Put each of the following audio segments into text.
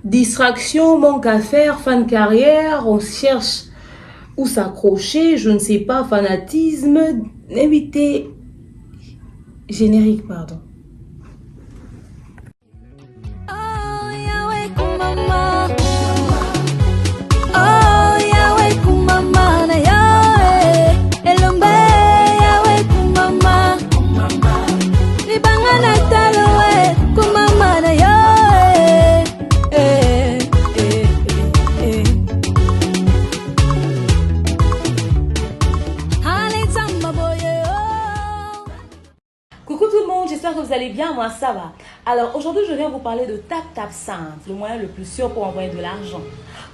Distraction, manque à faire, fin de carrière, on cherche où s'accrocher, je ne sais pas, fanatisme, éviter, générique, pardon. Coucou tout le monde, j'espère que vous allez bien, moi ça va. Alors aujourd'hui je viens vous parler de TapTapSend, le moyen le plus sûr pour envoyer de l'argent.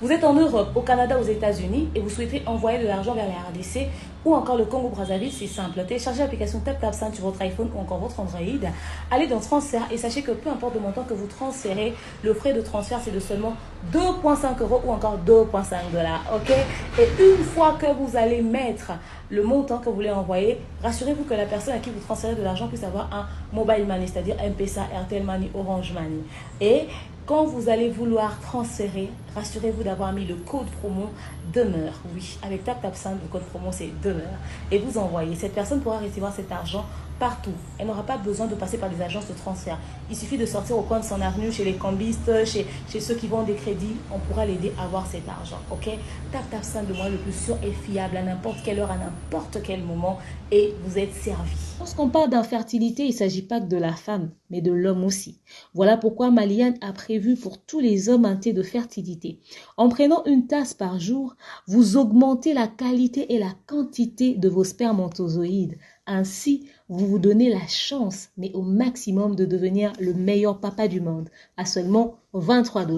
Vous êtes en Europe, au Canada, aux États-Unis et vous souhaitez envoyer de l'argent vers la RDC ou encore le Congo-Brazzaville, c'est simple. Téléchargez l'application TapTapSend sur votre iPhone ou encore votre Android. Allez dans transfert et sachez que peu importe le montant que vous transférez, le frais de transfert c'est de seulement 2,5 € ou encore 2,5 $. Ok? Et une fois que vous allez mettre le montant que vous voulez envoyer, rassurez-vous que la personne à qui vous transférez de l'argent puisse avoir un mobile money, c'est-à-dire M-Pesa, Airtel Money, Orange Money. Et quand vous allez vouloir transférer, rassurez-vous d'avoir mis le code promo demeure. Oui, avec TapTapSend, le code promo c'est demeure. Et vous envoyez. Cette personne pourra recevoir cet argent partout. Elle n'aura pas besoin de passer par des agences de transfert. Il suffit de sortir au coin de son avenue, chez les cambistes, chez ceux qui vendent des crédits. On pourra l'aider à avoir cet argent. Ok? TapTapSend, le moyen le plus sûr et fiable à n'importe quelle heure, à n'importe quel moment. Et vous êtes servi. Lorsqu'on parle d'infertilité, il ne s'agit pas que de la femme, mais de l'homme aussi. Voilà pourquoi Maliane a prévu pour tous les hommes un thé de fertilité. En prenant une tasse par jour, vous augmentez la qualité et la quantité de vos spermatozoïdes. Ainsi, vous vous donnez la chance, mais au maximum, de devenir le meilleur papa du monde, à seulement 23 $.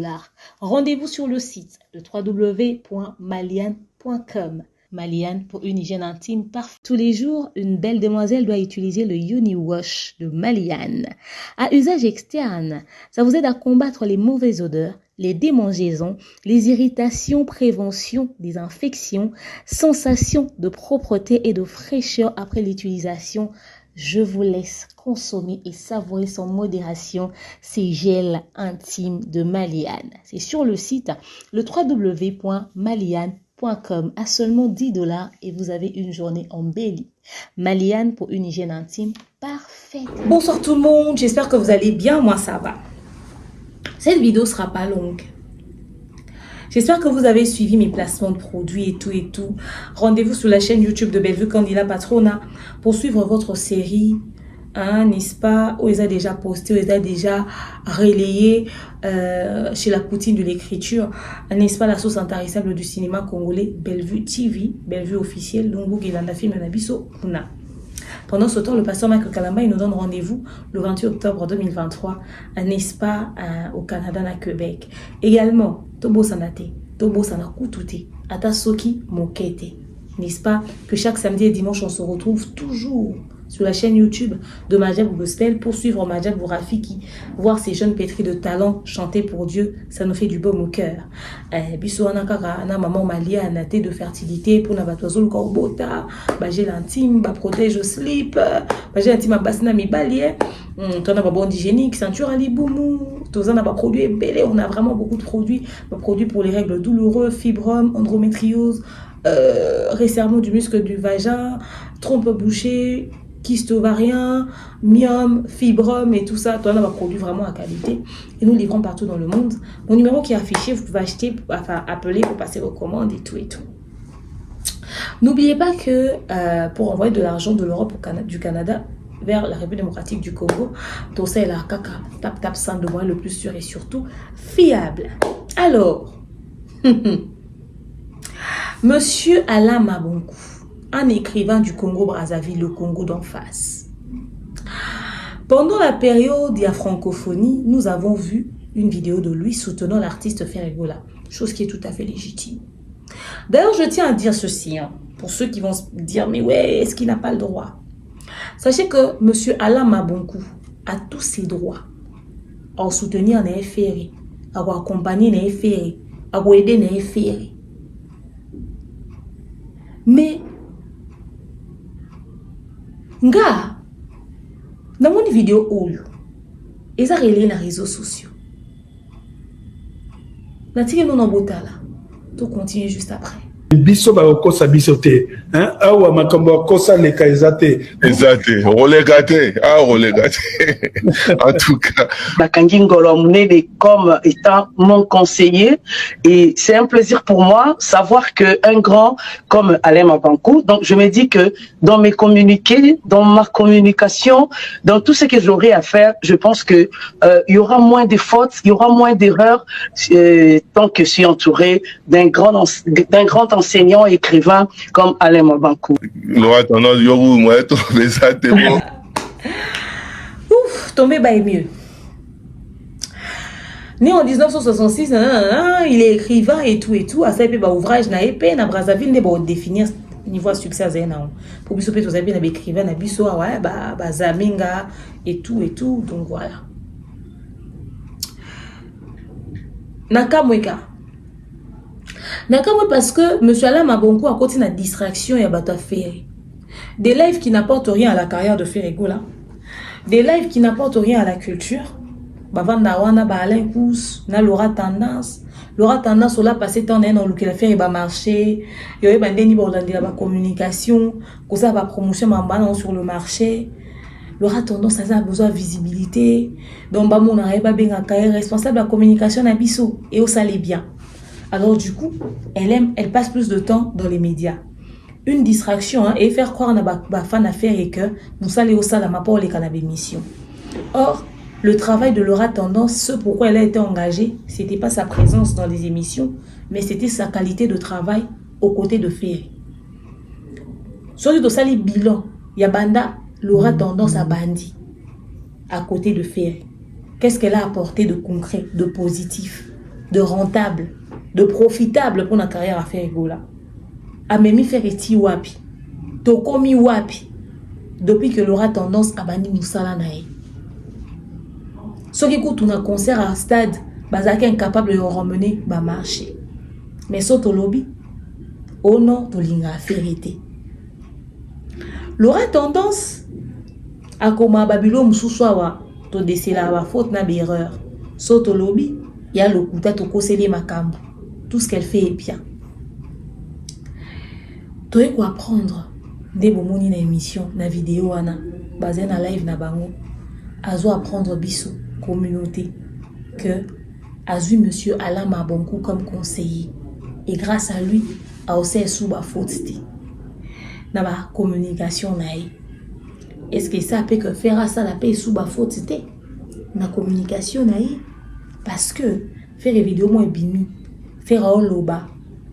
Rendez-vous sur le site de www.maliane.com. Maliane pour une hygiène intime parfaite. Tous les jours, une belle demoiselle doit utiliser le Uni Wash de Maliane. À usage externe, ça vous aide à combattre les mauvaises odeurs, les démangeaisons, les irritations, prévention des infections, sensation de propreté et de fraîcheur après l'utilisation. Je vous laisse consommer et savourer sans modération ces gels intimes de Maliane. C'est sur le site le www.maliane.com à seulement 10 $ et vous avez une journée embellie. Maliane pour une hygiène intime parfaite. Bonsoir tout le monde, j'espère que vous allez bien, moi ça va. Cette vidéo sera pas longue. J'espère que vous avez suivi mes placements de produits et tout. Rendez-vous sur la chaîne YouTube de Bellevue Candila Patrona pour suivre votre série. N'est-ce pas, où ils ont déjà posté, où ils ont déjà relayé chez la poutine de l'écriture, n'est-ce pas, la sauce intarissable du cinéma congolais, Bellevue TV, Bellevue officielle, donc Gilanda Film Nabiso Kuna. Pendant ce temps, le pasteur Michael Kalamba, il nous donne rendez-vous le 28 octobre 2023, n'est-ce pas, au Canada, à Québec. Également, Tobo Sanate, Tobo Sanakutute, Atasoki Mokete. N'est-ce pas, que chaque samedi et dimanche, on se retrouve toujours sur la chaîne YouTube de Majab Gospel pour suivre Majab Rafiki, voir ces jeunes pétris de talent chanter pour Dieu, ça nous fait du baume au cœur. Biso anakara na maman malia anaté de fertilité pour nabatozol korbota, bagé l'intime, ba protège au slip, bagé l'intime basina mi balie, on a ba bande hygiénique, ceinture à liboumou, on a ba produits belé, on a vraiment beaucoup de produits, produits pour les règles douloureuses, fibrome, endométriose, resserrement du muscle du vagin, trompe bouchée, kyste ovarien, myome, fibrome et tout ça. On a un produit vraiment à qualité et nous livrons partout dans le monde. Mon numéro qui est affiché, vous pouvez acheter, enfin appeler pour passer vos commandes et tout. N'oubliez pas que pour envoyer de l'argent de l'Europe du Canada vers la République démocratique du Congo, tout ça est la caca, TapTapSend, le moyen le plus sûr et surtout fiable. Alors, Monsieur Alain Mabonkou, un écrivain du Congo-Brazzaville, le Congo d'en face. Pendant la période de la francophonie, nous avons vu une vidéo de lui soutenant l'artiste Ferregola, chose qui est tout à fait légitime. D'ailleurs, je tiens à dire ceci, pour ceux qui vont se dire, mais ouais, est-ce qu'il n'a pas le droit? Sachez que Monsieur Alain Mabonkou a tous ses droits à soutenir les FRI, à accompagner les FRI, à aider les FRI. Mais nga dans une vidéo oyo eza relé na réseaux sociaux Natiki non botala. Tout continue juste après. Biso ba kosa biso te hein awa makambo kosa le kaizate Exacté, relégaté, relégaté. En tout cas, Bakangi Ngolomnele comme étant mon conseiller, et c'est un plaisir pour moi savoir que un grand comme Alain Mabankou, donc je me dis que dans mes communiqués, dans ma communication, dans tout ce que j'aurai à faire, je pense que il y aura moins de fautes, il y aura moins d'erreurs tant que je suis entouré d'un grand enseignant et écrivain comme Alain Mabankou. Laura tendance yo moi trouver ça c'est bon. Ouf, tomber bah est mieux. Né en 1966, il est écrivain et tout. À ça, il y a un ouvrage na épée, na Brazzaville, il va définir niveau succès à Zéna. Pour biso peut osabi na écrivain na biso ouais ba zaminga et tout. Donc voilà. Nakamweka parce que monsieur Alain Mabankou a côté na distraction et bato faire. Des lives qui n'apportent rien à la carrière de Ferregola. Des lives qui n'apportent rien à la culture. Bavanda wana ba Alain Kous na Laura Tendance on l'a passé tant dans le que la faire va marcher. Yo ba ndeni ba olandela ba communication, ko ça ba promotion mambana sur le marché. Laura Tendance ça a besoin de visibilité. Donc ba mon ba benga carrière responsable de la communication na biso et au salé bien. Alors du coup, elle passe plus de temps dans les médias. Une distraction hein, et faire croire na ba fan affaire et que nous salé au salama pour les cannabis mission. Or, le travail de Laura Tendance, ce pourquoi elle a été engagée, c'était pas sa présence dans les émissions, mais c'était sa qualité de travail aux côtés de Ferry. Sur le dossier bilan, il y a Banda, Laura Tendance à Bandi, à côté de Ferry. Qu'est-ce qu'elle a apporté de concret, de positif, de rentable, de profitable pour notre carrière à Ferry Gola? Amemi Ferry ti wapi, Tokomi wapi, depuis que Laura Tendance a Bandi Moussala nae. Ceux qui écoutent un concert à stade, bazaki incapable de ramener ba marché. Mais saute au lobby, au nom de l'inga vérité. Laura Tendance à comment babilo moussouawa, to déceler la faute na erreur. Saute au lobby, il y a le coup to kosele makambo. Tout ce qu'elle fait est bien. Tu quoi apprendre des bomoni na émission, na vidéo ana, basé na live na bango. Azo apprendre biso communauté que Azu monsieur Alain Mabankou comme conseiller et grâce à lui a aussi sous ba faute na ba communication naï. Est-ce que ça peut que faire ça la paix sous ba faute na communication naï parce que faire des vidéos moi bimi faire un loba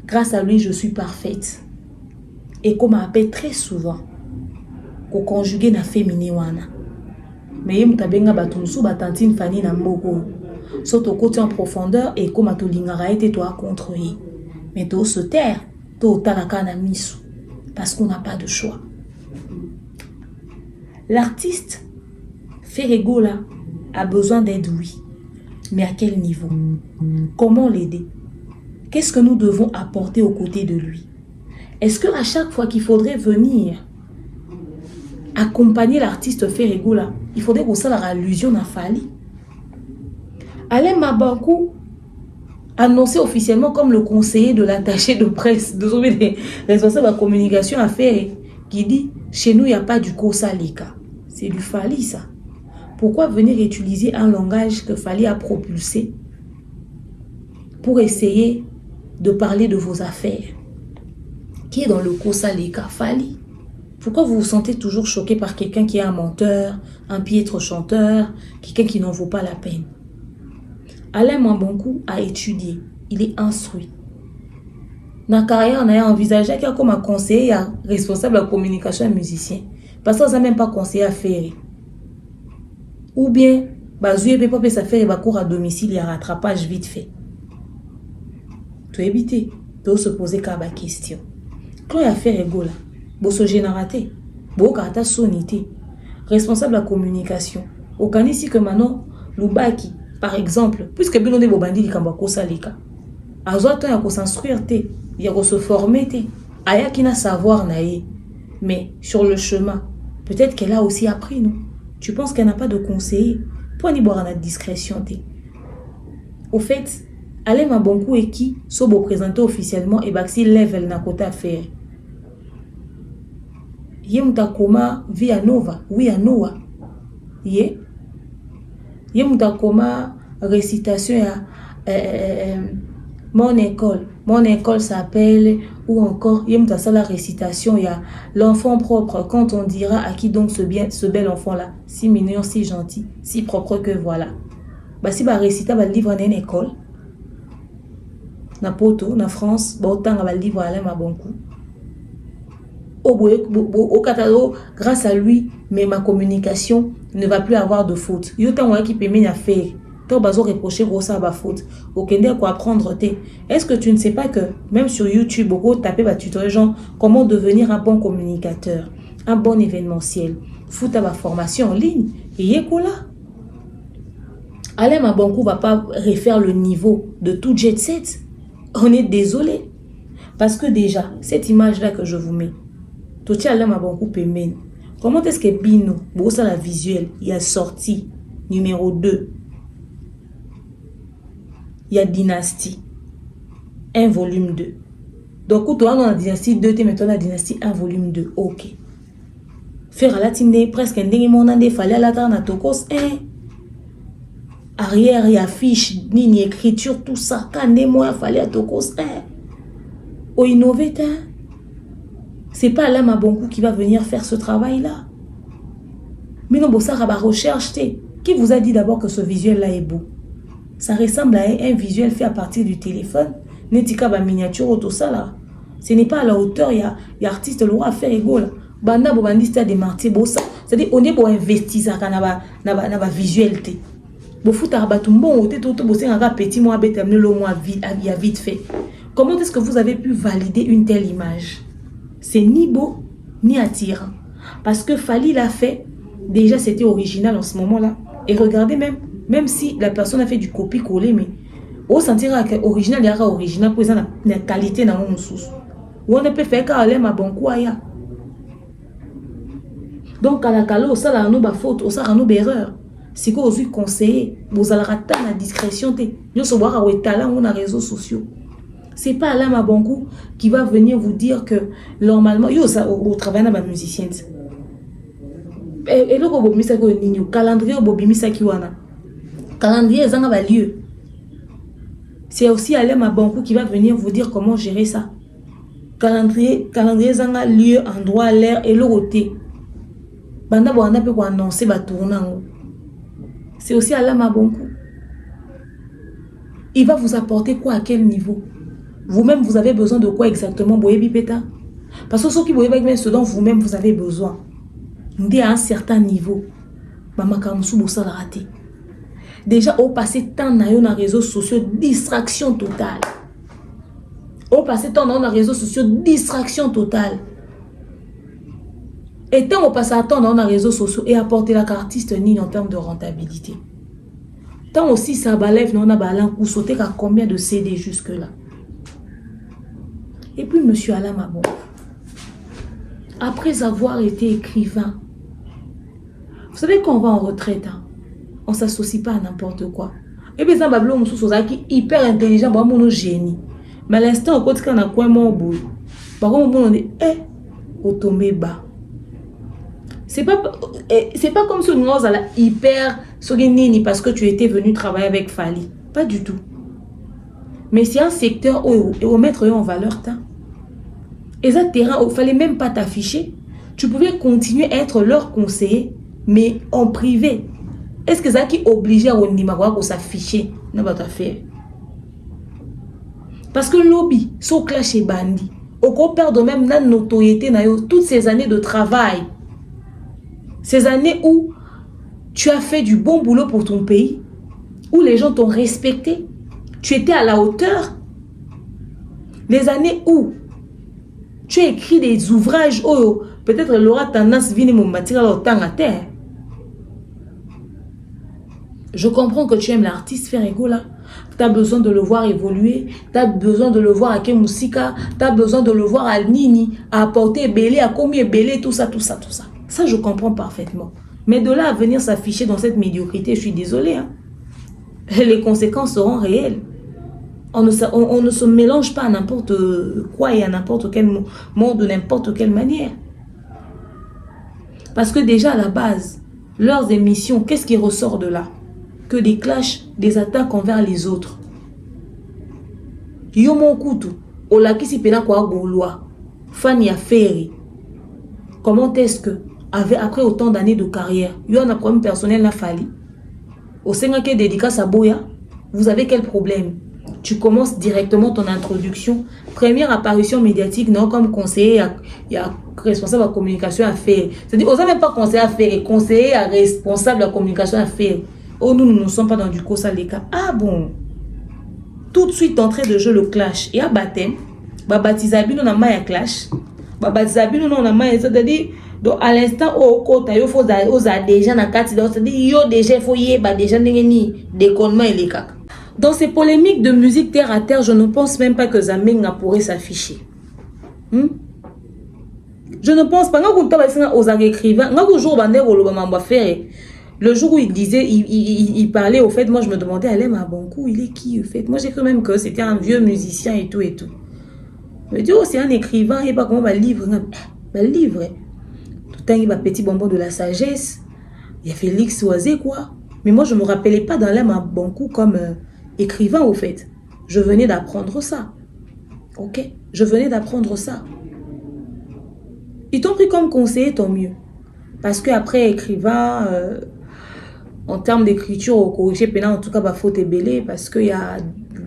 grâce à lui je suis parfaite et comme appelle très souvent ko conjuguer na féminin wana. Mais il mutabenga batunsu batantine fani na mboko. Soto côté en profondeur et comme to lingara été toi contre lui. Mais to se taire, to talaka na misu parce qu'on n'a pas de choix. L'artiste Ferregola a besoin d'aide oui. Mais à quel niveau? Comment l'aider? Qu'est-ce que nous devons apporter aux côtés de lui? Est-ce que à chaque fois qu'il faudrait venir accompagner l'artiste Ferregola, il faudrait que ça la allusion à Fali? Alain Mabankou annoncé officiellement comme le conseiller de l'attaché de presse, des responsables de la communication à Ferré, qui dit chez nous il n'y a pas du Kosa Lika. C'est du Fali ça. Pourquoi venir utiliser un langage que Fali a propulsé pour essayer de parler de vos affaires? Qui est dans le Kosa Lika? Fali. Pourquoi vous vous sentez toujours choqué par quelqu'un qui est un menteur, un piètre chanteur, quelqu'un qui n'en vaut pas la peine? Alain Mabankou a étudié, il est instruit. Dans la carrière, on a envisagé qu'il y a comme un conseiller, un responsable de la communication, un musicien. Parce qu'on n'a même pas conseillé à faire. Ou bien, Bazoué peut pas faire un cours à domicile et un rattrapage vite fait. Tu éviter, tu se poser qu'à la question. Quand il y a fait rigoler, vous se générater, vous avez sonité, responsable de la communication. Au cas ici que maintenant, Lubaki, par exemple, puisque bien on est bobandi li kamba kosa lika, azoto ya ko s'instruire te, ya ko se former te, aya qui n'a savoir naé, mais sur le chemin, peut-être qu'elle a aussi appris non. Tu penses qu'elle n'a pas de conseiller, pour n'y boire la discrétion te. Au fait, Alain Mabonkou et qui sont présentés officiellement et baxi level na côté affaire. Yé mutakoma via nova, oui à Noah. Yé mutakoma récitation à mon école s'appelle, ou encore yé mutasa la récitation il y a l'enfant propre, quand on dira à qui donc ce bel enfant là, si mignon, si gentil, si propre que voilà. Bah si ba récita ba livre en école na poto na France ba autant ba livre Alain Mabonkou au catalogue grâce à lui mais ma communication ne va plus avoir de faute yo tant qui peut me faire toi bazo reprocher gros ça ba faute okende quoi apprendre té est-ce que tu ne sais pas que même sur YouTube beaucoup taper ba tutoriel genre comment devenir un bon communicateur, un bon événementiel, foutre ba formation en ligne et yékola. Alain Mabonkou va pas refaire le niveau de tout jet set. On est désolé. Parce que déjà, cette image-là que je vous mets, tout Alain Mabonkou paiement. Comment est-ce que Bino, bon ça la visuelle, il y a sorti numéro 2. Il y a Dynastie. 1 volume 2. Donc, toi, on a Dynastie 2, tu mets la Dynastie 1 volume 2. Ok. Faire à la tinde presque un dernier moment, il fallait à la tarde à Tokos 1. Arrière et affiche, ni écriture, tout ça. Quand moi, il fallait à Tokos 1. Au innové, c'est pas Alain Mabonkou qui va venir faire ce travail-là. Mais non, ça va recherche. Qui vous a dit d'abord que ce visuel-là est beau? Ça ressemble à un visuel fait à partir du téléphone. Netika ba miniature tout ça là. Ce n'est pas à la hauteur, il y a artiste le droit à faire égaux là. Banda bo bandiste des martyrs ça. C'est-à-dire on est pour investir ça na ba visualité. Bo futa ba tumbon oté tout bo senga petit moi bête amener le mois vite fait. Comment est-ce que vous avez pu valider une telle image? C'est ni beau ni attirant. Parce que Fally l'a fait, déjà c'était original en ce moment-là. Et regardez même si la personne a fait du copier-coller, mais on sentira que original y aura original pour la qualité dans mon sous. Ou on ne peut faire qu'à Alain Mabonkou aya. Donc à la calo ça là nous ba faute, ça là nous erreur. Si vous aussi conseiller, vous allez rater la discrétion te. Nous se voir au talent on a réseaux sociaux. C'est pas Alain Mabonkou qui va venir vous dire que normalement yo ça au travail na ba musicien. Et le ko bomisa ko ninyo calendrier bobimisa ki wana. Calendrier zanga ba lieu. C'est aussi Alain Mabonkou qui va venir vous dire comment gérer ça. Calendrier zanga lieu, endroit, l'heure et le côté. Banda bo anda pe ko annoncer ba tournant. C'est aussi Alain Mabonkou. Il va vous apporter quoi à quel niveau? Vous-même, vous avez besoin de quoi exactement, Boyebi Peta? Parce que ce qui vous ce dont vous-même vous avez besoin. Dès à un certain niveau, Maman Kamsou Boussa l'a raté. Déjà, au passé tant dans les réseaux sociaux, distraction totale. Au passé tant dans les réseaux sociaux, distraction totale. Et tant au passé tant dans les réseaux sociaux et apporter la artiste ni en termes de rentabilité. Tant aussi ça balève, non a balan ou sauter à combien de CD jusque-là. Et puis, monsieur Alain Mabonkou, après avoir été écrivain, vous savez qu'on va en retraite, hein? On ne s'associe pas à n'importe quoi. Et bien, ça va être hyper intelligent, mon génie. Mais à l'instant, quand on a quoi, mon bout, par contre, on dit, au tomber bas. C'est pas comme si on a hyper soguenini parce que tu étais venu travailler avec Fally. Pas du tout. Mais c'est un secteur où on mettre en valeur. Et ça, terrain, il ne fallait même pas t'afficher. Tu pouvais continuer à être leur conseiller, mais en privé. Est-ce que ça qui oblige à s'afficher? Non, pas faire. Parce que lobby, so clash et bandit, on perd même la notoriété toutes ces années de travail. Ces années où tu as fait du bon boulot pour ton pays, où les gens t'ont respecté, tu étais à la hauteur. Les années où tu as écrit des ouvrages, peut-être l'aura tendance à venir mon bâtir au temps à terre. Je comprends que tu aimes l'artiste faire égo là. Tu as besoin de le voir évoluer, tu as besoin de le voir à Kemusika, tu as besoin de le voir à Nini, à apporter Belé, à combien Belé, tout ça. Ça, je comprends parfaitement. Mais de là à venir s'afficher dans cette médiocrité, je suis désolée. Hein. Les conséquences seront réelles. On ne se mélange pas à n'importe quoi et à n'importe quel mot, de n'importe quelle manière. Parce que déjà à la base, leurs émissions, qu'est-ce qui ressort de là? Que des clashs, des attaques envers les autres. Yo mon kutu, olakisi pena kwa goloa, Fanny a Ferry. Comment est-ce que, après autant d'années de carrière, yo a un problème personnel na fali? Au Sénat qui est dédicace à Boya, vous avez quel problème? Tu commences directement ton introduction. Première apparition médiatique, non, comme conseiller, il y a responsable de la communication à faire. C'est-à-dire, on n'a même pas conseiller à faire, conseiller à responsable de la communication à faire. Oh, nous ne sommes pas dans du Kosa Leka. Ah bon? Tout de suite, entrée de jeu, le clash. Et à baptême, baptisabino na maya clash. Baptisabino na maya, c'est-à-dire, donc à l'instant où kota yo faut déjà na kati, c'est-à-dire yo déjà faut y ba déjà ni déconnement et les caca. Dans ces polémiques de musique terre à terre, je ne pense même pas que Zamenga pourrait s'afficher. Je ne pense pas. Le jour où il disait, il parlait, au fait, moi je me demandais, Alem Abankou, il est qui au fait? Moi j'ai cru même que c'était un vieux musicien et tout et tout. Je me dis, oh, c'est un écrivain, il pas comment va livre. Va livre. Tout le temps, il va petit bonbon de la sagesse. Il y a Félix Oisé, quoi. Mais moi je ne me rappelais pas d'Alem Abankou comme écrivain, au fait. Je venais d'apprendre ça. Ok? Je venais d'apprendre ça. Ils t'ont pris comme conseiller, tant mieux. Parce qu'après, écrivain, en termes d'écriture, au corrigé pénal, en tout cas, il faut t'ébéler. Parce qu'il y a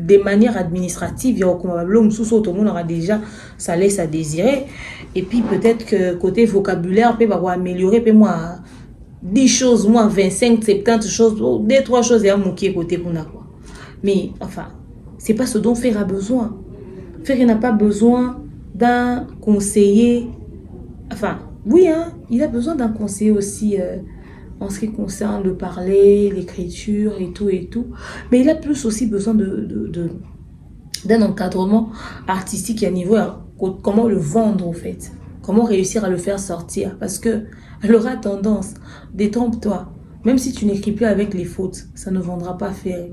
des manières administratives, il y a tout le monde aura déjà, ça laisse à désirer. Et puis peut-être que côté vocabulaire, peut va améliorer, peut moi 10 choses, moi 25, 70 choses, 2-3 choses, il y a mon côté pour nous. Mais enfin, c'est pas ce dont Ferry a besoin. Ferry n'a pas besoin d'un conseiller. Enfin, oui, hein, il a besoin d'un conseiller aussi en ce qui concerne le parler, l'écriture et tout. Mais il a plus aussi besoin d'un encadrement artistique à niveau, comment le vendre au fait. Comment réussir à le faire sortir. Parce que elle aura tendance, détrompe-toi. Même si tu n'écris plus avec les fautes, ça ne vendra pas Ferry.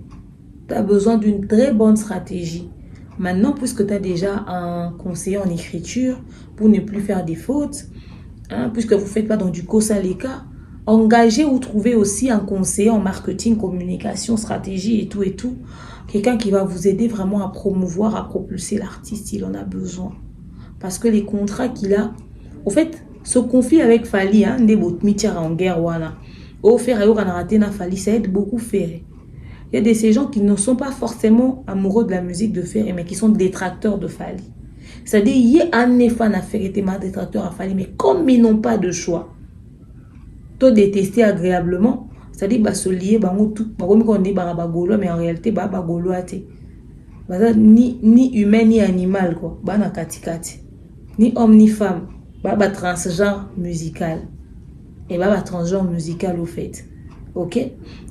Tu as besoin d'une très bonne stratégie. Maintenant, puisque tu as déjà un conseiller en écriture pour ne plus faire des fautes, hein, puisque vous ne faites pas dans du Kosa Leka, engagez ou trouvez aussi un conseiller en marketing, communication, stratégie et tout. Quelqu'un qui va vous aider vraiment à promouvoir, à propulser l'artiste, il en a besoin. Parce que les contrats qu'il a, au fait, ce conflit avec Fali, hein, des botmitières en guerre, au faire et au Fali, ça aide beaucoup Ferry. Il y a ces gens qui ne sont pas forcément amoureux de la musique de Ferry, mais qui sont détracteurs de Fali. C'est-à-dire, il y a un fan à Ferry, et un détracteur à Fali, mais comme ils n'ont pas de choix, toi détester agréablement, c'est-à-dire bah, se lier, bah, tout, bah, comme on dit, bah, mais en réalité, bah, ni humain ni animal, quoi, bah, na katikati, ni homme ni femme, bah, transgenre musical, et bah, transgenre musical au fait. Ok?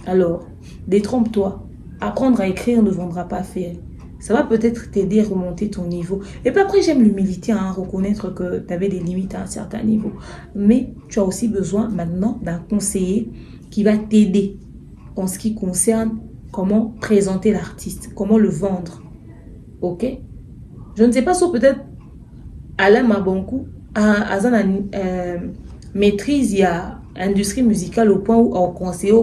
Alors, détrompe-toi. Apprendre à écrire ne vendra pas Ferry. Ça va peut-être t'aider à remonter ton niveau. Et puis après, j'aime l'humilité, hein, reconnaître que tu avais des limites à un certain niveau. Mais tu as aussi besoin maintenant d'un conseiller qui va t'aider en ce qui concerne comment présenter l'artiste, comment le vendre. Ok? Je ne sais pas si peut-être Alain Mabankou a maîtrise, il y a industrie musicale au point où on conseille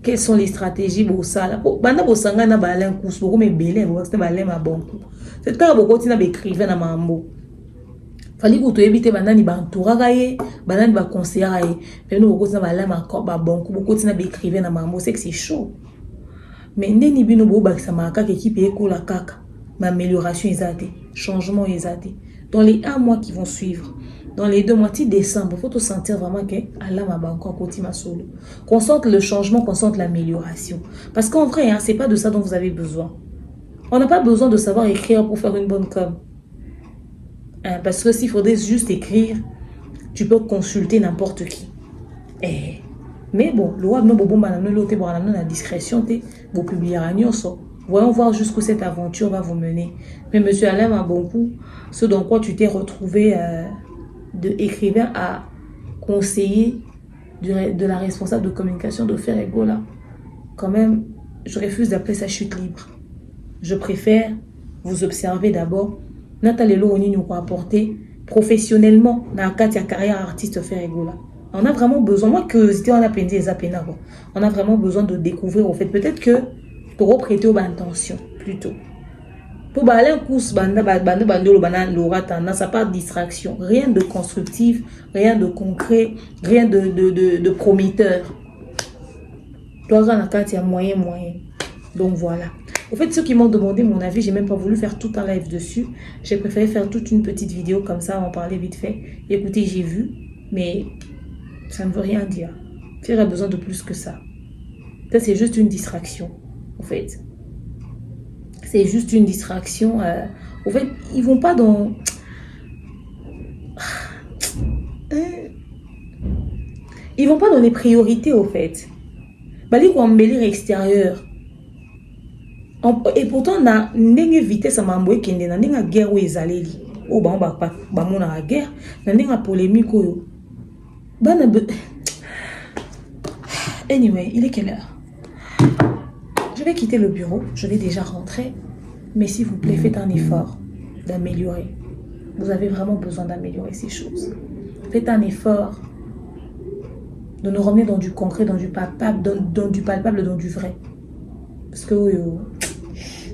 quelles sont les stratégies pour ça. Banda bosanga na balen kus beaucoup mais belé c'est balen ma bonku. C'est quand beaucoup tina écrivain na mambo. Fali ko to éviter banda ni bantura gaye, banda ni ba conseiller gaye. Mais nous beaucoup tina balen ma ko ba bonku, beaucoup tina écrivain na mambo, c'est que c'est chaud. Mais ndeni bino bo ba sa maka équipe ekola kaka. Ma amélioration ezate, changement ezate. Dans les 1 mois qui vont suivre, dans les 2 mois, décembre, il faut te sentir vraiment que Allah m'a encore côté ma solo. Qu'on sente le changement, qu'on sente l'amélioration. Parce qu'en vrai, hein, ce n'est pas de ça dont vous avez besoin. On n'a pas besoin de savoir écrire pour faire une bonne com. Hein, parce que s'il faudrait juste écrire, tu peux consulter n'importe qui. Mais bon, le roi la discrétion, vous publierez. Voyons voir jusqu'où cette aventure va vous mener. Mais monsieur Alain Mabankou, ce dans quoi tu t'es retrouvé de écrivain à conseiller de la responsable de communication de Ferry Gola, quand même, je refuse d'appeler ça chute libre. je préfère vous observer d'abord. Nathalie Loni nous apporter professionnellement dans la carrière artiste faire égola. On a vraiment besoin, moi curiosité on a peine des apénas. On a vraiment besoin de découvrir au fait. Peut-être que pour prêter aux intentions plutôt. Pour baler un course ça pas de distraction, rien de constructif, rien de concret, rien de prometteur. Toi, il y a moyen. Donc voilà. Au fait, ceux qui m'ont demandé mon avis, j'ai même pas voulu faire tout un live dessus. J'ai préféré faire toute une petite vidéo comme ça, en parler vite fait. Et écoutez, j'ai vu, mais ça ne veut rien dire. Il y aurait besoin de plus que ça. Ça, c'est juste une distraction, en fait. C'est juste une distraction. En fait, ils vont pas dans... Ils vont pas dans les priorités, au fait. Bali quoi embellir extérieur. Et pourtant, on a une vitesse à m'envoyer qui est dans une guerre où ils allaient. Oh, bah, on a la guerre. Dans une polémique. Anyway, il est quelle heure? Je vais quitter le bureau. Je vais déjà rentrer. Mais s'il vous plaît, faites un effort d'améliorer. Vous avez vraiment besoin d'améliorer ces choses. Faites un effort de nous ramener dans du concret, dans du palpable, dans du vrai. Parce que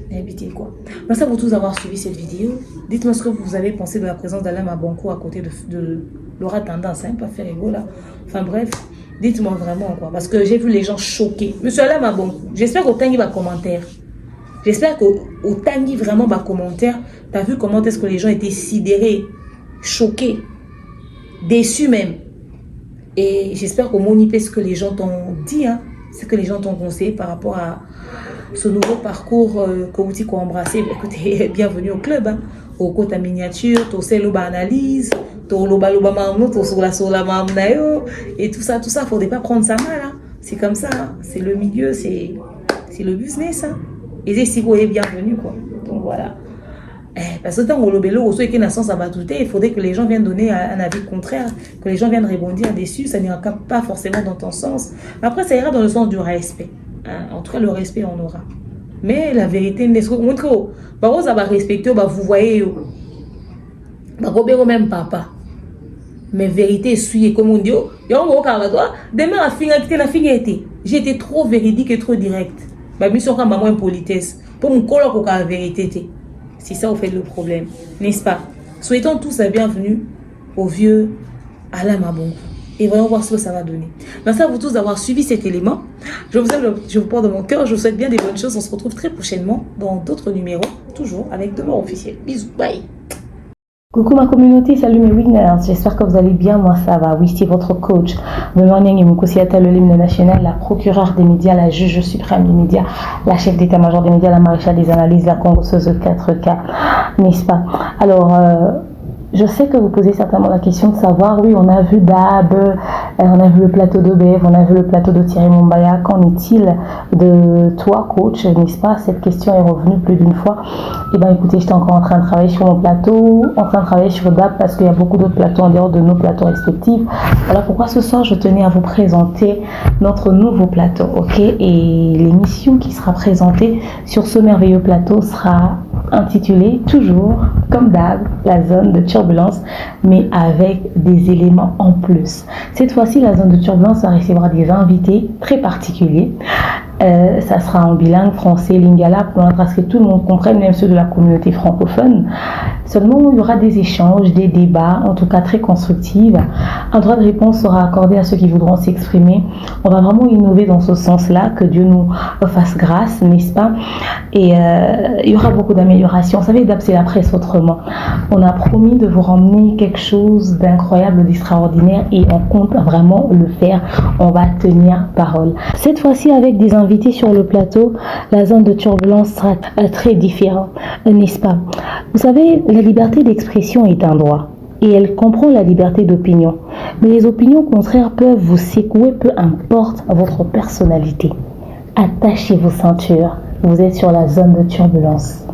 évitez quoi. Merci à vous tous d'avoir suivi cette vidéo. Dites-moi ce que vous avez pensé de la présence d'Alain Mabankou à côté de Laura Tendance, hein, pas faire ego là. Enfin bref, dites-moi vraiment quoi. Parce que j'ai vu les gens choqués. Monsieur Alain Mabankou, j'espère qu'au Tanguy va commentaire. J'espère qu'au Tanguy vraiment va commentaire. T'as vu comment est-ce que les gens étaient sidérés, choqués, déçus même. Et j'espère qu'au Monipé, ce que les gens t'ont dit, hein, ce que les gens t'ont conseillé par rapport à ce nouveau parcours que vous avez embrassé. Écoutez, bienvenue au club. Hein. Au côté miniature, tu sais l'analyse, tu et tout ça, il ne faudrait pas prendre ça mal. Hein. C'est comme ça, hein. C'est le milieu, c'est le business. Hein. Et c'est si vous êtes bienvenue, quoi. Donc voilà. Parce que tant qu'on il faudrait que les gens viennent donner un avis contraire, que les gens viennent rebondir dessus, ça n'ira pas forcément dans ton sens. Après, ça ira dans le sens du respect. Hein. En tout cas, le respect, on aura. Mais la vérité, n'est-ce que vous va respecter, vous voyez, même papa. Mais vérité, suis comme on dit, demain, j'ai été trop véridique et trop direct. Ma mission, quand maman est politesse, pour me coller la vérité. C'est ça, au fait, le problème. N'est-ce pas? Souhaitons tous la bienvenue au vieux Alain Mabankou. Et voyons voir ce que ça va donner. Merci à vous tous d'avoir suivi cet élément. Je vous aime, je vous porte dans mon cœur. Je vous souhaite bien des bonnes choses. On se retrouve très prochainement dans d'autres numéros, toujours avec Demeure officielle. Bisous, bye. Coucou ma communauté, salut mes winners, j'espère que vous allez bien, moi ça va. Oui, c'est votre coach, Memaniang Imukosiata, le l'hymne national, la procureure des médias, la juge suprême des médias, la chef d'état-major des médias, la maréchale des analyses, la congresseuse 4K, n'est-ce pas? Alors, je sais que vous posez certainement la question de savoir, oui, on a vu Dab, on a vu le plateau de Bev, on a vu le plateau de Thierry Mumbaya. Qu'en est-il de toi, coach, n'est-ce pas? Cette question est revenue plus d'une fois. Eh bien, écoutez, j'étais encore en train de travailler sur mon plateau, en train de travailler sur Dab parce qu'il y a beaucoup d'autres plateaux en dehors de nos plateaux respectifs. Voilà pourquoi ce soir, je tenais à vous présenter notre nouveau plateau, ok? Et l'émission qui sera présentée sur ce merveilleux plateau sera intitulée toujours, comme Dab, la zone de turbulence, mais avec des éléments en plus. Cette fois-ci, la zone de turbulence va recevoir des invités très particuliers. Ça sera en bilingue français, lingala, pour que tout le monde comprenne, même ceux de la communauté francophone. Seulement, il y aura des échanges, des débats, en tout cas très constructifs. Un droit de réponse sera accordé à ceux qui voudront s'exprimer. On va vraiment innover dans ce sens-là, que Dieu nous fasse grâce, n'est-ce pas? Et il y aura beaucoup d'améliorations. Vous savez, DAB, c'est la presse autrement. On a promis de vous ramener quelque chose d'incroyable, d'extraordinaire, et on compte vraiment le faire. On va tenir parole. Cette fois-ci, avec des invités sur le plateau, la zone de turbulence sera très différente, n'est-ce pas? Vous savez, la liberté d'expression est un droit et elle comprend la liberté d'opinion. Mais les opinions contraires peuvent vous secouer, peu importe votre personnalité. Attachez vos ceintures, vous êtes sur la zone de turbulence.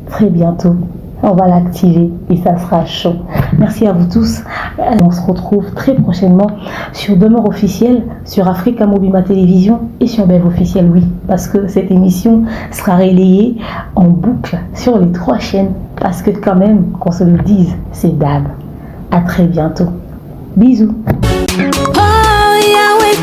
Très bientôt, on va l'activer et ça sera chaud. Merci à vous tous. On se retrouve très prochainement sur Demeure officielle, sur Africa Mobima Télévision et sur Bev officiel, oui, parce que cette émission sera relayée en boucle sur les 3 chaînes, parce que quand même, qu'on se le dise, c'est DAB. À très bientôt. Bisous. Oh, Yahweh,